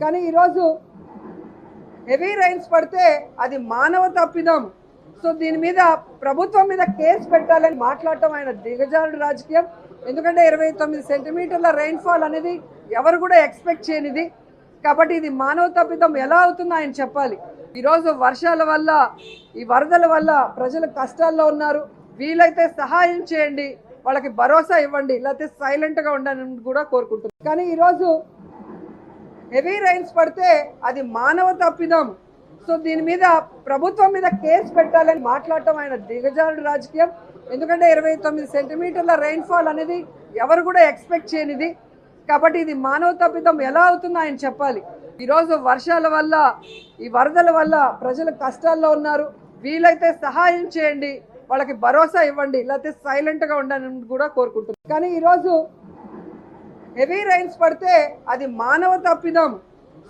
కానీ ఈరోజు heavy rains పడితే అది మానవ తప్పిదం. సో దీని మీద ప్రభుత్వం మీద కేసు పెట్టాలని మాట్లాడటం ఆయన దిగజారుడు రాజకీయం. ఎందుకంటే 29 సెంటీమీటర్ల రైన్ఫాల్ అనేది ఎవరు కూడా ఎక్స్పెక్ట్ చేయనిది. కాబట్టి ఇది మానవ తప్పిదం ఎలా అవుతుందో ఆయన చెప్పాలి. ఈరోజు వర్షాల వల్ల, ఈ వరదల వల్ల ప్రజలు కష్టాల్లో ఉన్నారు. వీలైతే సహాయం చేయండి, వాళ్ళకి భరోసా ఇవ్వండి, లేకపోతే సైలెంట్గా ఉండాలని కూడా కోరుకుంటున్నారు. కానీ ఈరోజు హెవీ రైన్స్ పడితే అది మానవ తప్పిదం. సో దీని మీద ప్రభుత్వం మీద కేసు పెట్టాలని మాట్లాడటం ఆయన దిగజారుడు రాజకీయం. ఎందుకంటే 29 సెంటీమీటర్ల రైన్ఫాల్ అనేది ఎవరు కూడా ఎక్స్పెక్ట్ చేయనిది. కాబట్టి ఇది మానవ తప్పిదం ఎలా అవుతుందో ఆయన చెప్పాలి. ఈరోజు వర్షాల వల్ల, ఈ వరదల వల్ల ప్రజలు కష్టాల్లో ఉన్నారు. వీలైతే సహాయం చేయండి, వాళ్ళకి భరోసా ఇవ్వండి, లేకపోతే సైలెంట్గా ఉండాలని కూడా కోరుకుంటున్నారు. కానీ ఈరోజు హెవీ రైన్స్ పడితే అది మానవ తప్పిదం.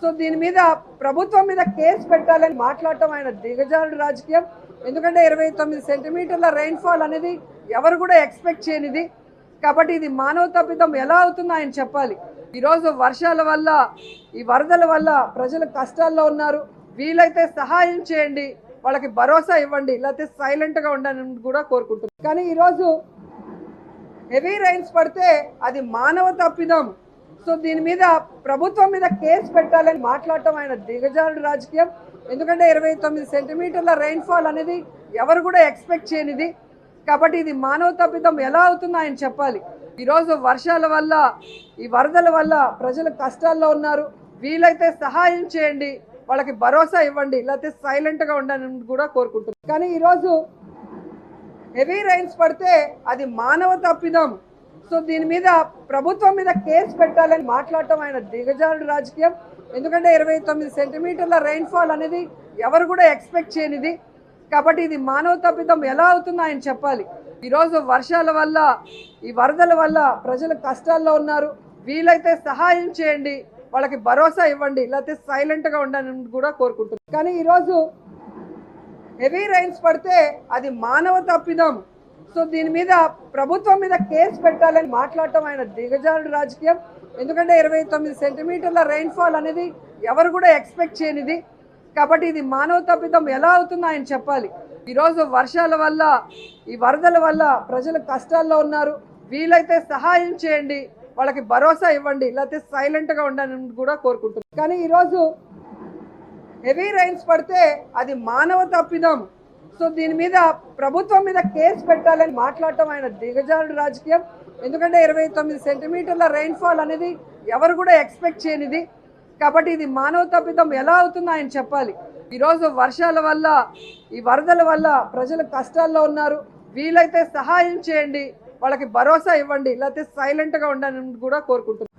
సో దీని మీద ప్రభుత్వం మీద కేసు పెట్టాలని మాట్లాడటం ఆయన దిగజారుడు రాజకీయం. ఎందుకంటే 29 సెంటీమీటర్ల రైన్ఫాల్ అనేది ఎవరు కూడా ఎక్స్పెక్ట్ చేయనిది. కాబట్టి ఇది మానవ తప్పిదం ఎలా అవుతుందో ఆయన చెప్పాలి. ఈరోజు వర్షాల వల్ల, ఈ వరదల వల్ల ప్రజలు కష్టాల్లో ఉన్నారు. వీలైతే సహాయం చేయండి, వాళ్ళకి భరోసా ఇవ్వండి, లేకపోతే సైలెంట్గా ఉండాలని కూడా కోరుకుంటున్నారు. కానీ ఈరోజు హెవీ రైన్స్ పడితే అది మానవ తప్పిదం. సో దీని మీద ప్రభుత్వం మీద కేసు పెట్టాలని మాట్లాడటం ఆయన దిగజారుడు రాజకీయం. ఎందుకంటే 29 సెంటీమీటర్ల రైన్ఫాల్ అనేది ఎవరు కూడా ఎక్స్పెక్ట్ చేయనిది. కాబట్టి ఇది మానవ తప్పిదం ఎలా అవుతుందో ఆయన చెప్పాలి. ఈరోజు వర్షాల వల్ల, ఈ వరదల వల్ల ప్రజలు కష్టాల్లో ఉన్నారు. వీలైతే సహాయం చేయండి, వాళ్ళకి భరోసా ఇవ్వండి, లేకపోతే సైలెంట్గా ఉండాలని కూడా కోరుకుంటున్నారు. కానీ ఈరోజు హెవీ రైన్స్ పడితే అది మానవ తప్పిదం. సో దీని మీద ప్రభుత్వం మీద కేసు పెట్టాలని మాట్లాడటం ఆయన దిగజారుడు రాజకీయం. ఎందుకంటే 29 సెంటీమీటర్ల రైన్ఫాల్ అనేది ఎవరు కూడా ఎక్స్పెక్ట్ చేయనిది. కాబట్టి ఇది మానవ తప్పిదం ఎలా అవుతుందో ఆయన చెప్పాలి. ఈరోజు వర్షాల వల్ల, ఈ వరదల వల్ల ప్రజలు కష్టాల్లో ఉన్నారు. వీలైతే సహాయం చేయండి, వాళ్ళకి భరోసా ఇవ్వండి, లేకపోతే సైలెంట్గా ఉండాలని కూడా కోరుకుంటున్నారు. కానీ ఈరోజు హెవీ రైన్స్ పడితే అది మానవ తప్పిదం. సో దీని మీద ప్రభుత్వం మీద కేసు పెట్టాలని మాట్లాడటం ఆయన దిగజారుడు రాజకీయం. ఎందుకంటే 29 సెంటీమీటర్ల రైన్ఫాల్ అనేది ఎవరు కూడా ఎక్స్పెక్ట్ చేయనిది. కాబట్టి ఇది మానవ తప్పిదం ఎలా అవుతుందో ఆయన చెప్పాలి. ఈరోజు వర్షాల వల్ల, ఈ వరదల వల్ల ప్రజలు కష్టాల్లో ఉన్నారు. వీలైతే సహాయం చేయండి, వాళ్ళకి భరోసా ఇవ్వండి, లేకపోతే సైలెంట్గా ఉండాలని కూడా కోరుకుంటున్నారు. కానీ ఈరోజు హెవీ రైన్స్ పడితే అది మానవ తప్పిదం. సో దీని మీద ప్రభుత్వం మీద కేసు పెట్టాలని మాట్లాడటం ఆయన దిగజారుడు రాజకీయం. ఎందుకంటే 29 సెంటీమీటర్ల రైన్ఫాల్ అనేది ఎవరు కూడా ఎక్స్పెక్ట్ చేయనిది. కాబట్టి ఇది మానవ తప్పిదం ఎలా అవుతుందో ఆయన చెప్పాలి. ఈరోజు వర్షాల వల్ల, ఈ వరదల వల్ల ప్రజలు కష్టాల్లో ఉన్నారు. వీలైతే సహాయం చేయండి, వాళ్ళకి భరోసా ఇవ్వండి, లేకపోతే సైలెంట్గా ఉండాలని కూడా కోరుకుంటున్నారు.